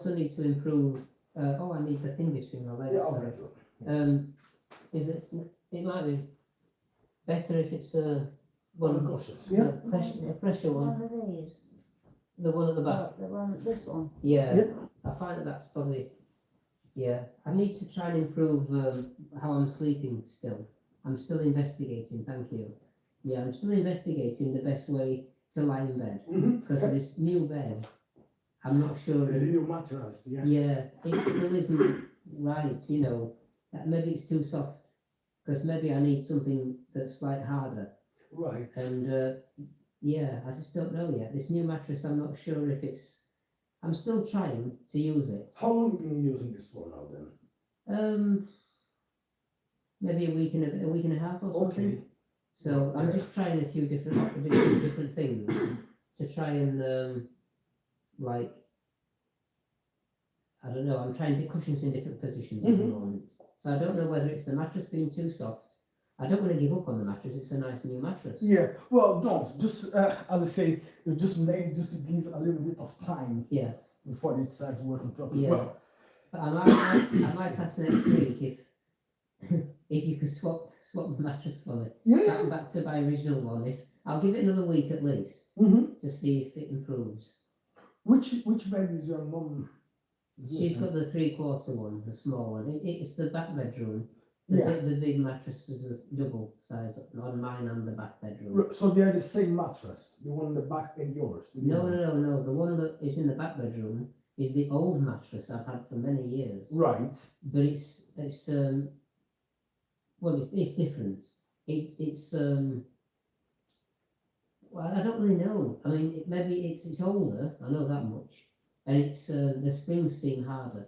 also need to improve. I need the thing between my legs. Yeah, I'll sorry. get to it. Is it? It might be better if it's One one cautious. Yeah. a pressure one, One of these. the one at the back. The one, this one. Yeah, Yeah. I find that's probably. Yeah, I need to try and improve how I'm sleeping. Still, I'm still investigating. Thank you. Yeah, I'm still investigating the best way to lie in bed because of this new bed. I'm not sure. It's the new mattress. Yeah. Yeah, it still isn't right, you know. Maybe it's too soft, because maybe I need something that's like harder. Right. And yeah, I just don't know yet. This new mattress, I'm not sure if it's. I'm still trying to use it. How long have you been using this for now then? Maybe a week and a half or something. Okay. So I'm Yeah. just trying a few different things to try and like. I don't know. I'm trying to get cushions in different positions at the moment. So I don't know whether it's the mattress being too soft. I don't want to give up on the mattress. It's a nice new mattress. Yeah. Well, don't just as I say, you just maybe just to give a little bit of time. Yeah. Before it starts working properly. Yeah. Well, But I might ask next week if if you could swap the mattress for me. yeah. Back to my original one. If I'll give it another week at least to see if it improves. Which bed is your mum? She's got the 3/4 one, the small one. It's the back bedroom. Yeah. The big mattress is a double size on mine and the back bedroom. So they are the same mattress, the one in the back and yours. The new No, one. no. The one that is in the back bedroom is the old mattress I've had for many years. Right. But it's well, it's different. It's well, I don't really know. I mean, maybe it's older. I know that much, and it's the springs seem harder.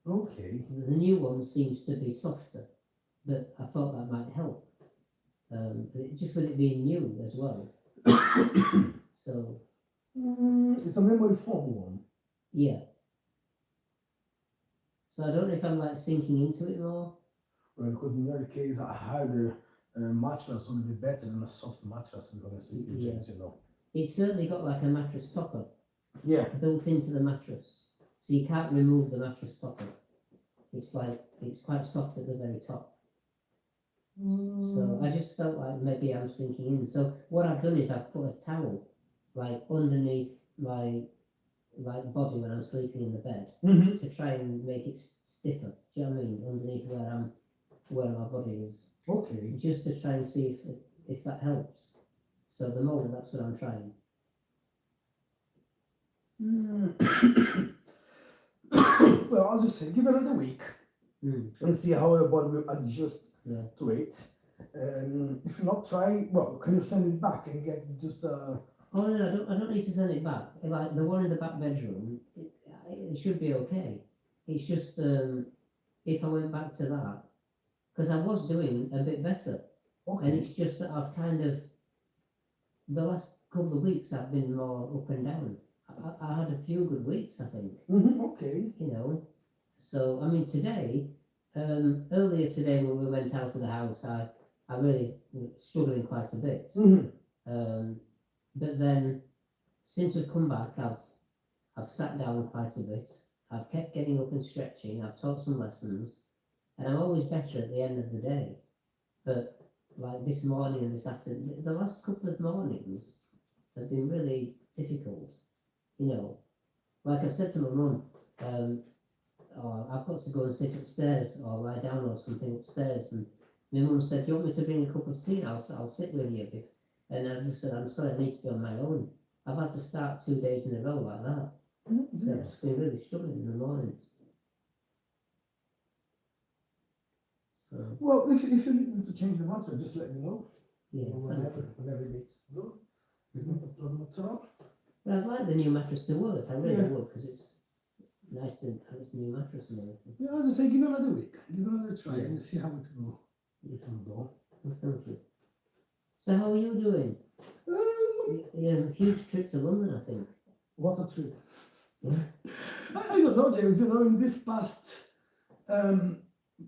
Okay. The new one seems to be softer, but I thought that might help. Just with it being new as well. So It's a memory foam one. yeah. So I don't know if I'm like sinking into it more. Right, because in your case, a harder mattress would be better than a soft mattress, to be honest with you, Yeah. James, you know. It's certainly got like a mattress topper Yeah. built into the mattress, so you can't remove the mattress topper. It's like it's quite soft at the very top. So I just felt like maybe I'm sinking in. So what I've done is I've put a towel like underneath my like body when I'm sleeping in the bed to try and make it stiffer. Do you know what I mean? Underneath where my body is, Okay. just to try and see if that helps. So at the moment that's what I'm trying. Well, as you say, give it another week and see how your body will adjust to it. If not, can you send it back and get just Oh no, I don't need to send it back. Like the one in the back bedroom, it should be okay. It's just if I went back to that, because I was doing a bit better, and it's just that I've kind of the last couple of weeks I've been more up and down. I had a few good weeks, I think. Okay. You know, so I mean today, earlier today when we went out of the house, I really was struggling quite a bit. But then, since we've come back, I've sat down quite a bit. I've kept getting up and stretching. I've taught some lessons, and I'm always better at the end of the day. But like this morning and this afternoon, the last couple of mornings have been really difficult. You know, like I've said to my mum, I've got to go and sit upstairs or lie down or something upstairs, and my mum said, "Do you want me to bring a cup of tea? I'll sit with you." And I just said, "I'm sorry, I need to be on my own." I've had to start 2 days in a row like that. I've just been really struggling in the mornings. So, Well, if you need me to change the mattress, just let me know. yeah. Whenever it needs to go. It's not a problem at all. But I'd like the new mattress to work. I really would, because it's nice to have this new mattress and everything. Yeah, as I say, give it another week. Give it another try Yeah. and see how it will go. Well, thank you. So how are you doing? You had a huge trip to London, I think. What a trip. Yeah. I don't know, James, in this past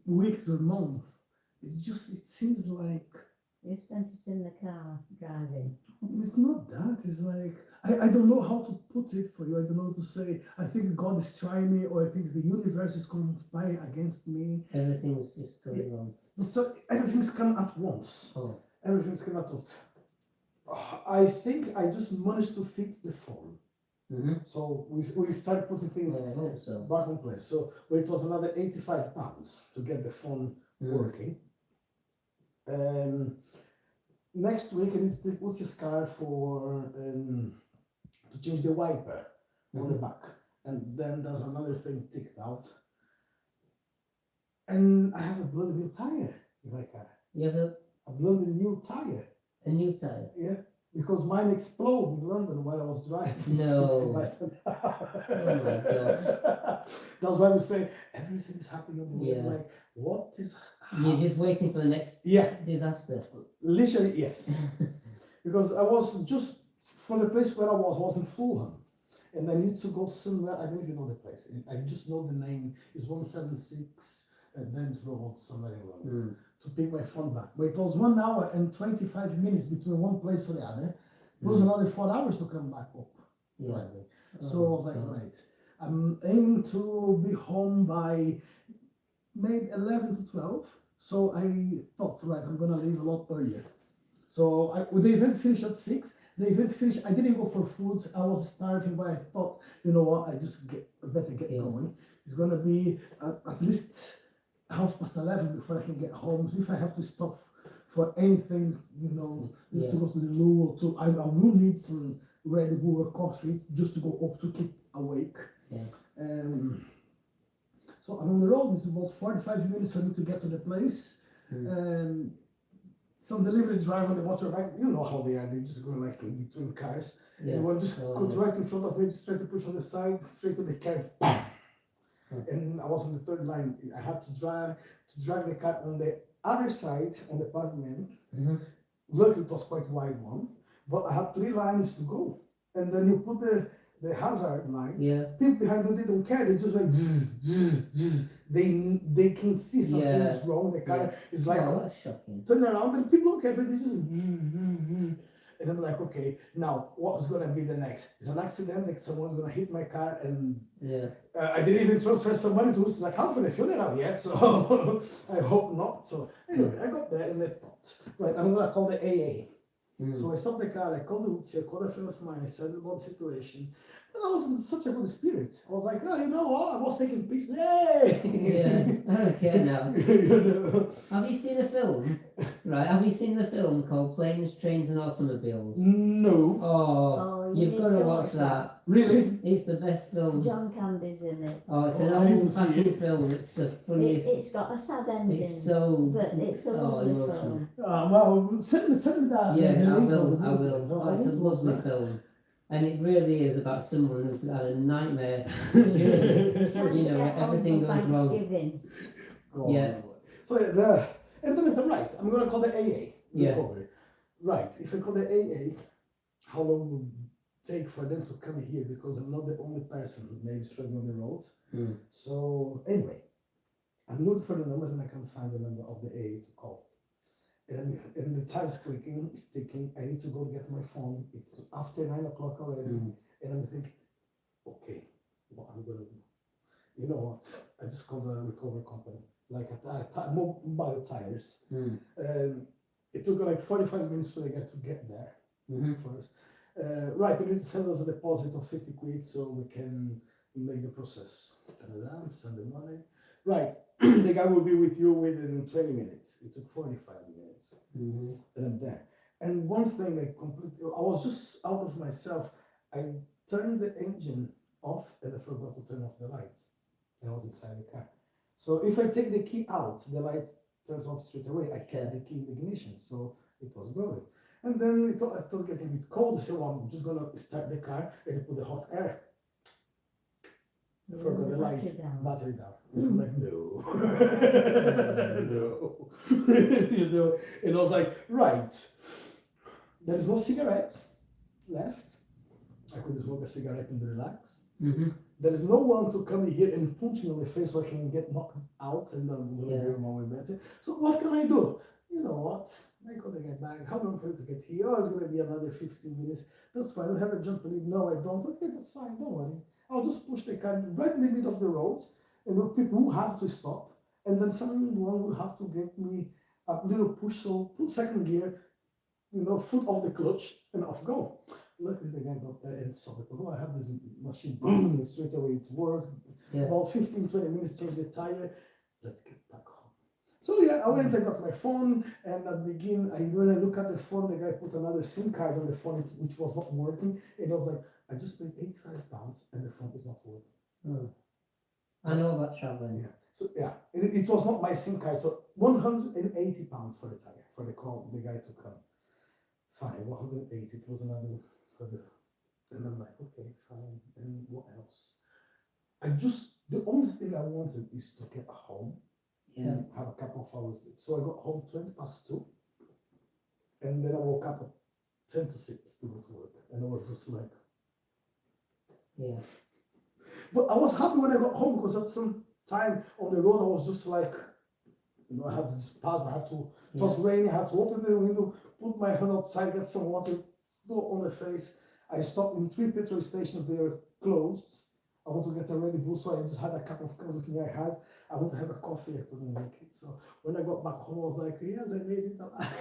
weeks or month, it seems like You spent it in the car driving. it's not that. It's like I don't know how to put it for you. I don't know to say. I think God is trying me, or I think the universe is conspiring against me. Everything's just going wrong. So everything's come at once. Oh. Everything's come at once. I think I just managed to fix the phone. Mm-hmm. So we started putting things back in place. So it was another £85 to get the phone working. Next week I need to put this car for to change the wiper on the back, and then there's another thing ticked out. And I have a bloody new tire in my car. You have a bloody new tire. A new tire? Yeah. Because mine exploded in London while I was driving. No. Oh my God. That's why we say everything is happening on the way. Like, what is happening? You're just waiting for the next disaster. Literally, yes. Because I was just from the place where I was in Fulham. And I need to go somewhere. I don't even know the place. I just know the name. It's 176 Advance Road, somewhere in London. To pick my phone back. But it was 1 hour and 25 minutes between one place to the other. It was another 4 hours to come back up. Yeah. So I was like, right. I'm aiming to be home by maybe 11 to 12. So I thought, right, I'm going to leave a lot earlier. So the event finished at 6. The event finished, I didn't go for food. I was starving, but I thought, you know what, I better get going. It's going to be at least 11:30 before I can get home. So if I have to stop for anything, just to go to the loo or to, I will need some Red Bull or coffee just to go up to keep awake. Yeah. So I'm on the road. It's about 45 minutes for me to get to the place. Some delivery driver on the motorbike, you know how they are. They just go like in between cars. Yeah. And one just goes right in front of me, just try to push on the side, straight to the car. Bam! And I was on the third line. I had to drag the car on the other side on the pavement. Luckily, it was quite a wide one, but I had 3 lines to go. And then you put the hazard lines. Yeah. People behind you, they don't care. They just like they can see something is wrong. The car is like turn around, and people don't care, but they just. And I'm like, okay, now what's gonna be the next? It's an accident, like someone's gonna hit my car, and I didn't even transfer some money to his account for the funeral yet, so I hope not. So anyway, I got there and I thought, right, I'm gonna call the AA. So I stopped the car, I called the Uzi, I called a friend of mine, I said about the situation, and I was in such a good spirit. I was like, oh, you know what, I was taking peace, yay! Yeah, I don't care now. Have you seen a film? Right, have you seen the film called Planes, Trains and Automobiles? No. Oh, you've got to watch that. Really? It's the best film. John Candy's in it. Oh, it's an old-fashioned film. It's the funniest. It's got a sad ending. It's so. But it's a lovely film. Well, send me that. Yeah, I will. Oh, it's a lovely film. And it really is about someone who's had a nightmare journey. Everything goes wrong. Yeah. So and then I thought, right, I'm going to call the AA. Recovery. Right, if I call the AA, how long will it take for them to come here? Because I'm not the only person who may be struggling on the road. So anyway, I'm looking for the numbers and I can't find the number of the AA to call. And the time's clicking, it's ticking. I need to go get my phone. It's after 9 o'clock already. And I'm thinking, okay, what am I going to do? You know what? I just called the recovery company, like a mobile tires. It took like 45 minutes for the guy to get there first. Right, you need to send us a deposit of 50 quid so we can make the process. Send the money. Right, the guy will be with you within 20 minutes. It took 45 minutes. And I'm there. And one thing I was just out of myself. I turned the engine off and I forgot to turn off the lights. And I was inside the car. So if I take the key out, the light turns off straight away. I kept the key in the ignition, so it was going. And then it was getting a bit cold, so I'm just gonna start the car and put the hot air. I forgot the light, battery down. I'm like, no. No. And I was like, right, there is no cigarettes left. I could smoke a cigarette and relax. There is no one to come here and punch me in the face so I can get knocked out and then will be more better. So what can I do? you know what? I gotta get back. How long for it to get here? Oh, it's gonna be another 15 minutes. That's fine. I have a jump lead. No, I don't. Okay, that's fine. Don't worry. I'll just push the car right in the middle of the road, and the people will have to stop, and then someone will have to get me a little push. So put second gear, foot off the clutch, and off go. Luckily, the guy got there and saw it. Oh, I have this machine boom straight away to work. Yeah. About 15, 20 minutes, change the tire. Let's get back home. So yeah, I went and got my phone, and at the beginning, when I look at the phone, the guy put another SIM card on the phone, which was not working, and I was like, I just paid £85, and the phone is not working. Oh. I know about traveling. Yeah. So yeah, it was not my SIM card, so £180 for the tire, for the call, the guy to come. Fine, 180, it was another for the, and I'm like, okay, fine, and what else? The only thing I wanted is to get home. Yeah. And have a couple of hours sleep. So I got home 2:20, and then I woke up at 5:50 to go to work, and I was just like, Yeah. but I was happy when I got home because at some time on the road I was just like, I have this pass, I have to. It was raining. I had to open the window, put my hand outside, get some water, put it on the face. I stopped in 3 petrol stations. They were closed. I want to get a Red Bull, so I just had a cup of everything I had. I want to have a coffee. I couldn't make it. So when I got back home, I was like, yes, I made it alive.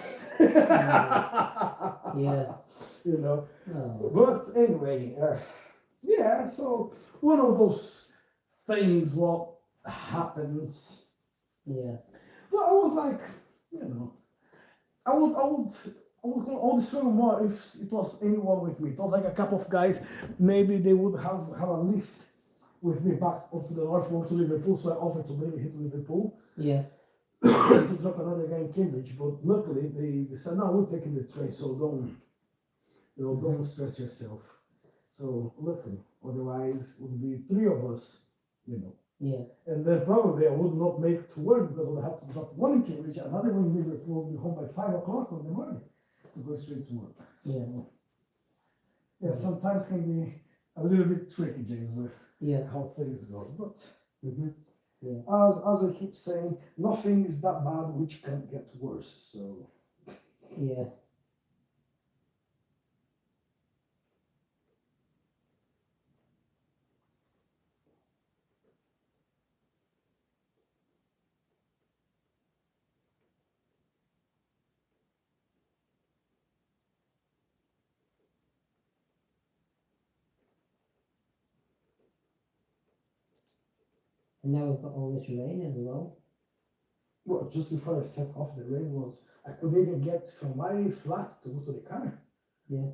Yeah. Oh. But anyway, yeah, so one of those things what happens. Yeah. But I was like, I would struggle more if it was anyone with me. It was like a couple of guys, maybe they would have a lift with me back up to the north, one to Liverpool, so I offered to maybe hit Liverpool. Yeah. To drop another guy in Cambridge, but luckily they said, no, we're taking the train, so don't stress yourself. So luckily, otherwise it would be 3 of us, Yeah. And then probably I would not make it to work because I would have to drop one in Cambridge, another one in Liverpool, be home by 5 o'clock in the morning to go straight to work. Yeah. Yeah, sometimes can be a little bit tricky, James, with how things go. But as I keep saying, nothing is that bad which can't get worse. So yeah. And now we've got all this rain as well. Well, just before I set off, the rain was, I couldn't even get from my flat to go to the car. Yeah.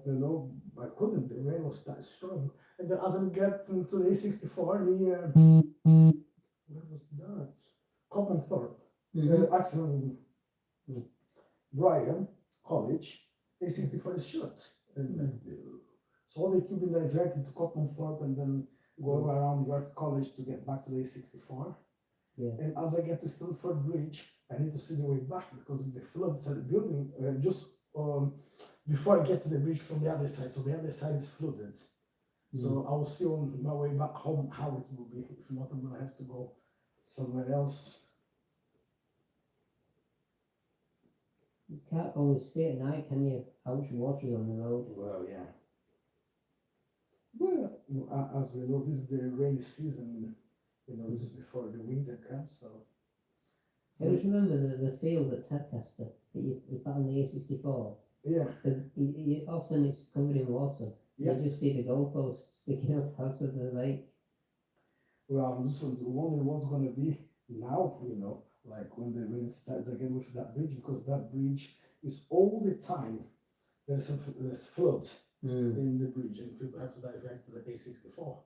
I couldn't, the rain was that strong. And then as I get into the A64 near, where was that? Coppenthorpe. Actually, Brian College, A64 is shut. And so all they keep being diverted to Coppenthorpe and then go around York College to get back to the A64. Yeah. And as I get to Stilford Bridge, I need to see the way back because the flood started building just before I get to the bridge from the other side. So the other side is flooded. So I'll see on my way back home how it will be. If not, I'm gonna have to go somewhere else. You can't always see at night, can you? How much water is on the road? Well, yeah. Well, as we know, this is the rainy season. This is before the winter comes. So I just remember the field at Tadcaster that you found on the A64. Yeah. Often it's covered in water. Yeah. You just see the goalposts sticking up out of the lake. Well, I'm just wondering what's going to be now, like when the rain starts again with that bridge, because that bridge is all the time there's flood in the bridge, and people have to divert to the A64.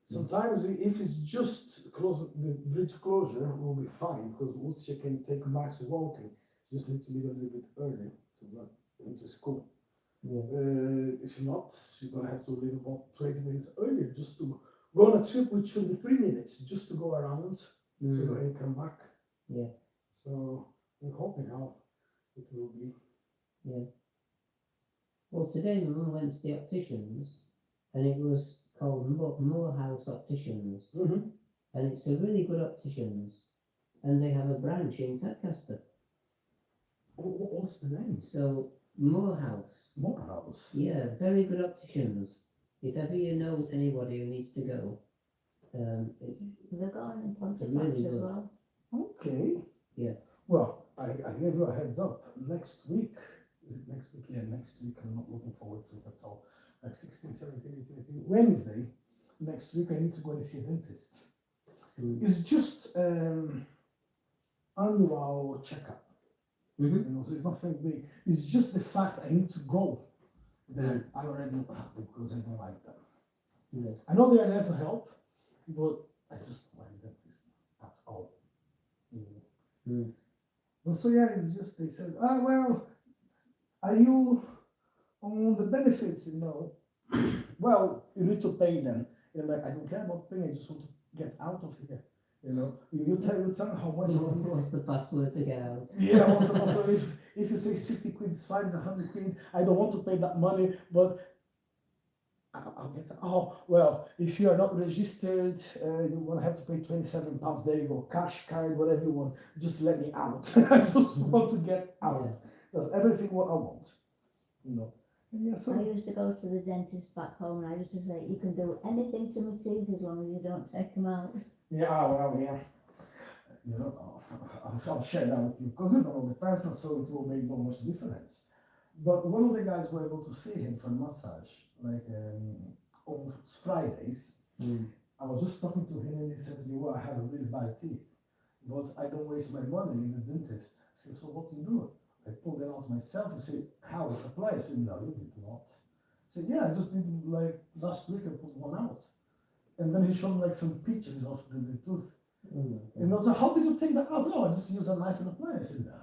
Sometimes if it's just the bridge closure will be fine because once you can take Max walking, you just need to leave a little bit early to run into school. If not, you're gonna have to leave about 20 minutes earlier just to go on a trip which should be 3 minutes just to go around and come back. Yeah. So I'm hoping how it will be. Yeah. Well, today my mum went to the opticians, and it was called Moorhouse Opticians, and it's a really good opticians, and they have a branch in Tadcaster. What's the name? So Morehouse. Morehouse. Yeah, very good opticians. If ever you know anybody who needs to go, They've got an implanted Really patch as good. well. Okay. Yeah. Well, I gave you a heads up. Next week, is it next week? Yeah, next week. I'm not looking forward to it at all. Like 16, 17, 18, 18. Wednesday, next week, I need to go and see a dentist. It's just annual checkup. You know, so it's nothing big. It's just the fact I need to go. Then I already know because I don't like them. Yeah. I know they are there to help, but I just don't like dentists at all. Well, so yeah, it's just they said, well, are you on the benefits? No. Well, you need to pay them. You know, like, I don't care about paying. I just want to get out of here. You know, you tell me how much. What's the password to get out? Yeah, also if you say it's 50 quid, it's fine, it's 100 quid. I don't want to pay that money, but I'll get. Oh well, if you are not registered, you're gonna have to pay £27. There you go, cash card, whatever you want. Just let me out. I just want to get out. That's everything what I want. You know. And yeah, so I used to go to the dentist back home and I used to say, you can do anything to my teeth as long as you don't take them out. yeah, well, yeah. You know, I'll share that with you because you don't know the person, so it will make no much difference. But one of the guys were able to see him for massage, like on Fridays. I was just talking to him and he said to me, well, I have a really bad teeth, but I don't waste my money in the dentist. I said, so what do you do? I pulled them out myself. He said, how? Apply? I said, no, you did not. I said, yeah, I just did like last week I put one out. And then he showed like some pictures of the tooth. And I was like, how did you take that out? No, I just use a knife and apply. I said, no.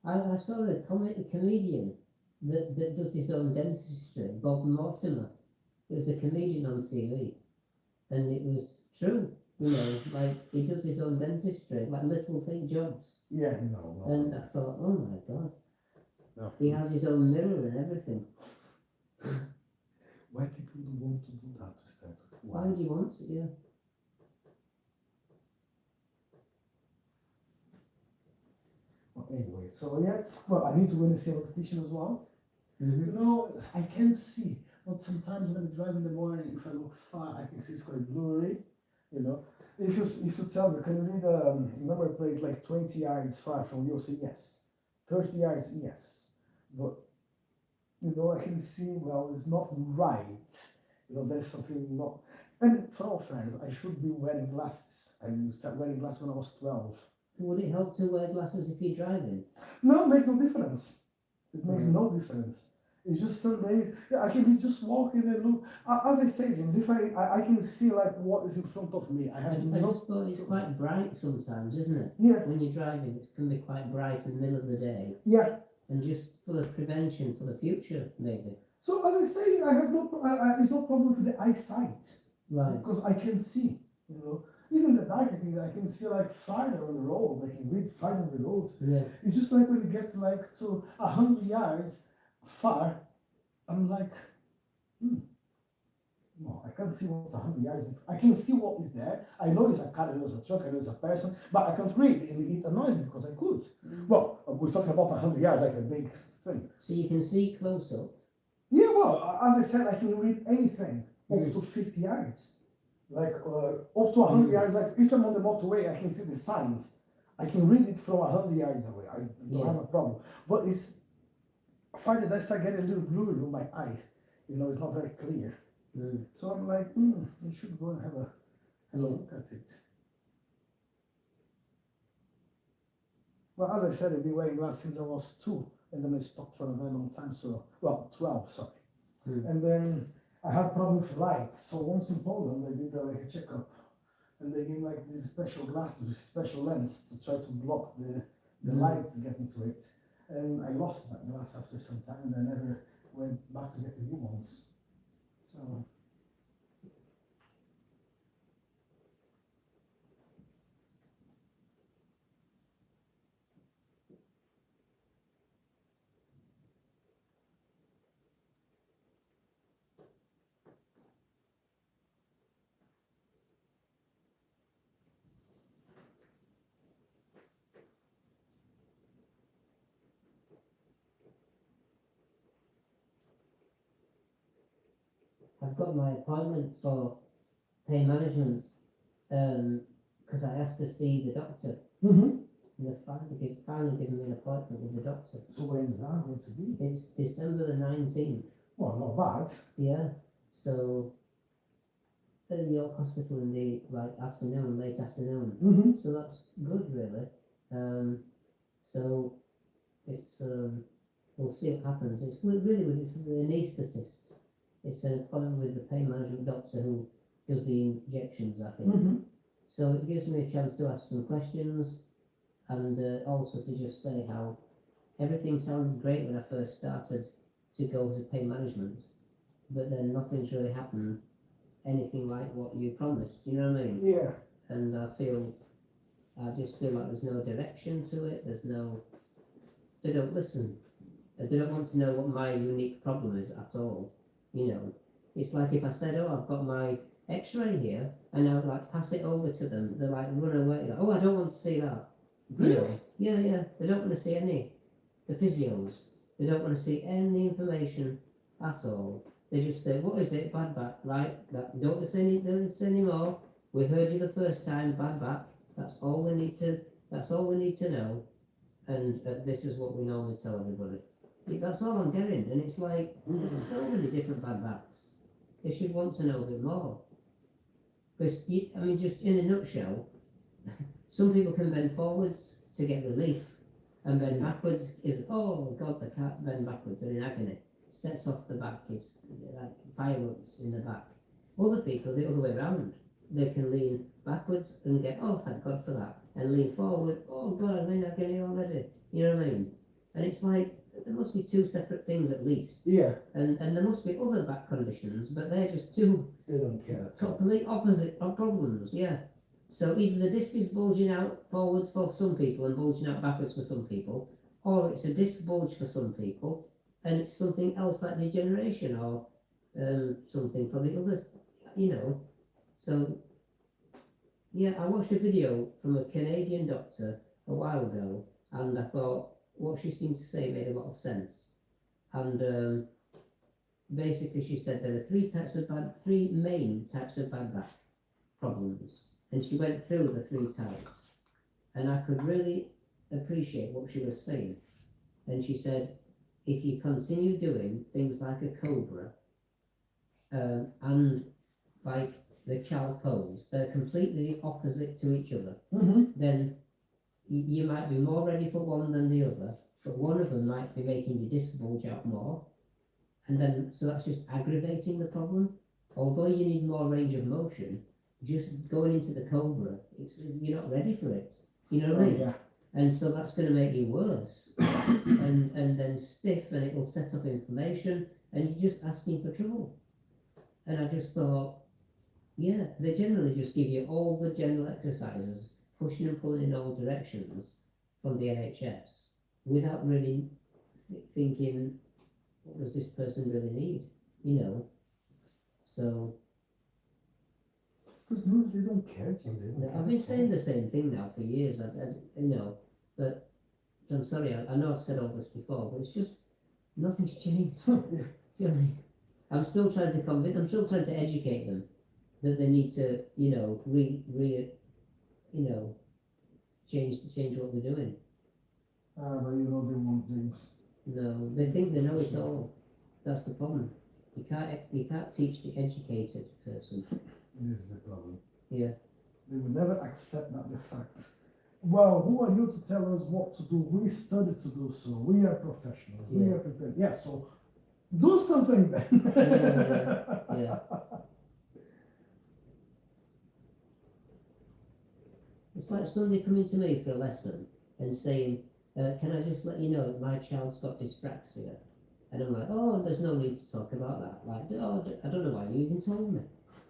I saw a comedian that does his own dentistry, Bob Mortimer. It was a comedian on TV, and it was true. You know, like he does his own dentistry, like little thing jobs. Yeah, no. And I thought, oh my god, No. he has his own mirror and everything. Why people don't want to do that to start with? Why would you want to? Yeah. Well, anyway, so yeah, well, I need to go and see an optician as well. Mm-hmm. You know, I can see, but sometimes when I drive in the morning, if I look far, I can see it's quite blurry. You know, if you tell me, can you read a number plate like 20 yards far from you? I'll say yes. 30 yards, yes. But you know, I can see, well, it's not right. You know, there's something not. And for all friends, I should be wearing glasses. I started wearing glasses when I was 12. Would it help to wear glasses if you're driving? No, it makes no difference. It makes no difference. It's just some days, yeah, I can be just walking and look. As I say, James, if I can see like what is in front of me, I have I just thought it's quite bright sometimes, isn't it? Yeah. When you're driving, it can be quite bright in the middle of the day. Yeah. And just for the prevention, for the future, maybe. So as I say, I have there's no problem with the eyesight. Right. Because I can see, you know. Even in the dark, I can see like farther on the road. I can read farther on the road. Yeah. It's just like when it gets like to 100 yards far, I'm like, no, I can't see what's 100 yards. I can see what is there. I know it's a car, I know it's a truck, I know it's a person, but I can't read. It annoys me because I could. Well, we're talking about 100 yards, like a big thing. So you can see close up. Yeah, well, as I said, I can read anything up to 50 yards. Like up to 100 yards, like if I'm on the motorway, I can see the signs. I can read it from 100 yards away. I don't have a problem. But it's farther that I start getting a little blurry on my eyes. You know, it's not very clear. So I'm like, you should go and have a look at it. Well, as I said, I've been wearing glasses since I was 2, and then I stopped for a very long time. So, well, 12, sorry. And then I had problem with lights. So once in Poland, I did like a checkup, and they gave like these special glasses, special lens to try to block the light getting to it. And I lost that glass after some time, and I never went back to get the new ones. So. I've got my appointment for pain management, because I asked to see the doctor, Mm-hmm. and they've finally given me an appointment with the doctor. So when is that going to be? It's December the 19th. Well, not bad. Yeah, so at the York Hospital in the afternoon, late afternoon. Mm-hmm. So that's good, really. So it's we'll see what happens. It's it's an anaesthetist. It's an appointment with the pain management doctor who does the injections, I think. Mm-hmm. So it gives me a chance to ask some questions, and also to just say how everything sounded great when I first started to go to pain management, but then nothing's really happened anything like what you promised, you know what I mean? Yeah. And I just feel like there's no direction to it, they don't listen. They don't want to know what my unique problem is at all, you know. It's like if I said, oh, I've got my x-ray here, and I would like pass it over to them, they're like run away, like, oh, I don't want to see that. You know, yeah, they don't want to see the physios, they don't want to see any information at all. They just say, what is it, bad back, right, that, don't listen anymore, we heard you the first time, bad back, that's all we need to know, and this is what we normally tell everybody. That's all I'm getting, and it's like, there's so many different bad backs, they should want to know a bit more. Because, I mean, just in a nutshell, some people can bend forwards to get relief, and bend backwards is, oh God, they can't bend backwards, they're in agony. Sets off the back, it's like fireworks in the back. Other people, the other way around, they can lean backwards and get, oh, thank God for that, and lean forward, oh God, I'm in agony already. You know what I mean? And it's like, there must be two separate things at least. Yeah. And there must be other back conditions, but they're just two They don't care. complete opposite problems, yeah. So either the disc is bulging out forwards for some people and bulging out backwards for some people, or it's a disc bulge for some people, and it's something else like degeneration or something for the others, you know. So, yeah, I watched a video from a Canadian doctor a while ago, and I thought what she seemed to say made a lot of sense. And basically she said there are three main types of bad back problems, and she went through the three types, and I could really appreciate what she was saying. And she said, if you continue doing things like a cobra and like the child pose, they're completely opposite to each other, then you might be more ready for one than the other, but one of them might be making your disc bulge out more, and then so that's just aggravating the problem. Although you need more range of motion, just going into the cobra, you're not ready for it. You know what I mean? Yeah. And so that's going to make you worse, and then stiff, and it will set up inflammation, and you're just asking for trouble. And I just thought, yeah, they generally just give you all the general exercises, pushing and pulling in all directions from the NHS, without really thinking, what does this person really need, you know? So because no, they don't care, Jim. They don't I've care. been saying the same thing now for years, you know, but I'm sorry, I know I've said all this before, but it's just, nothing's changed. Yeah. Do you know what I mean? I'm still trying to educate them that they need to, you know, change what they're doing. But you know they won't, James. No, they think they know it all. That's the problem. You can't teach the educated person. This is the problem. Yeah. They will never accept that the fact. Well, who are you to tell us what to do? We study to do so. We are professionals. We Yeah. are prepared. Yeah, so do something then. Yeah. It's like somebody coming to me for a lesson and saying, can I just let you know that my child's got dyspraxia? And I'm like, oh, there's no need to talk about that. Like, oh, I don't know why you even told me.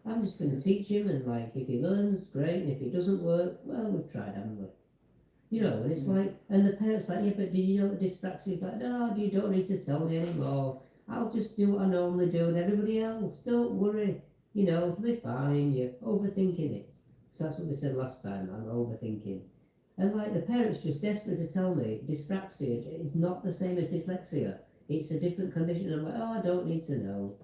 I'm just going to teach him, and like, if he learns, great, and if it doesn't work, well, we've tried, haven't we? You know, and it's like, and the parents like, yeah, but did you know that dyspraxia is like, no, you don't need to tell me anymore. I'll just do what I normally do with everybody else. Don't worry. You know, it'll be fine. You're overthinking it. So that's what we said last time, I'm overthinking. And like, the parents just desperate to tell me dyspraxia is not the same as dyslexia. It's a different condition. I'm like, oh, I don't need to know.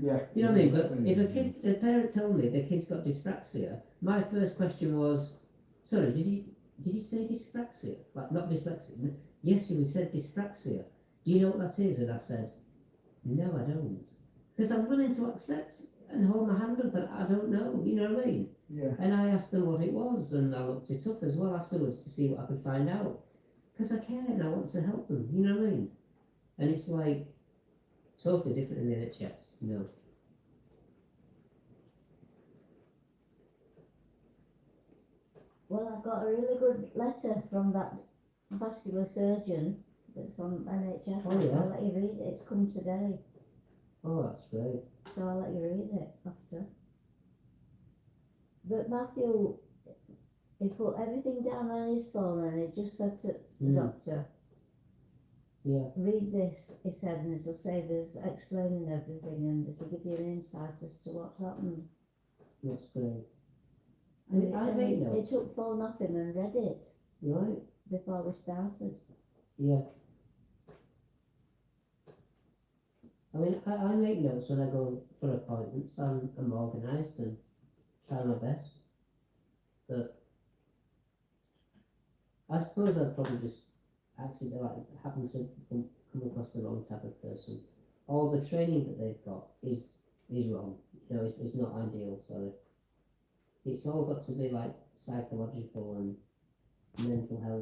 Yeah. You know what I mean? But if a parent told me their kid's got dyspraxia, my first question was, sorry, did he say dyspraxia? Like not dyslexia? Yes, he said dyspraxia. Do you know what that is? And I said, no, I don't. Because I'm willing to accept and hold my hand up, but I don't know. You know what I mean? Yeah. And I asked them what it was, and I looked it up as well afterwards to see what I could find out. Because I care and I want to help them. You know what I mean? And it's like totally different in the NHS. You know. Well, I got a really good letter from that vascular surgeon that's on NHS. Oh, yeah. I'll let you read it. It's come today, Oh, that's great. so I'll let you read it after. But Matthew, he put everything down on his phone and he just said to the doctor, Yeah. read this, he said, and it'll save us explaining everything and it'll give you an insight as to what's happened. That's great. And I made he notes. took phone off him and read it Right. before we started. Yeah. I mean, I make notes when I go for appointments. I'm organised and try my best. But I suppose I'd probably just accidentally happen to come across the wrong type of person. All the training that they've got is wrong. You know, it's not ideal. So it's all got to be like psychological and mental health.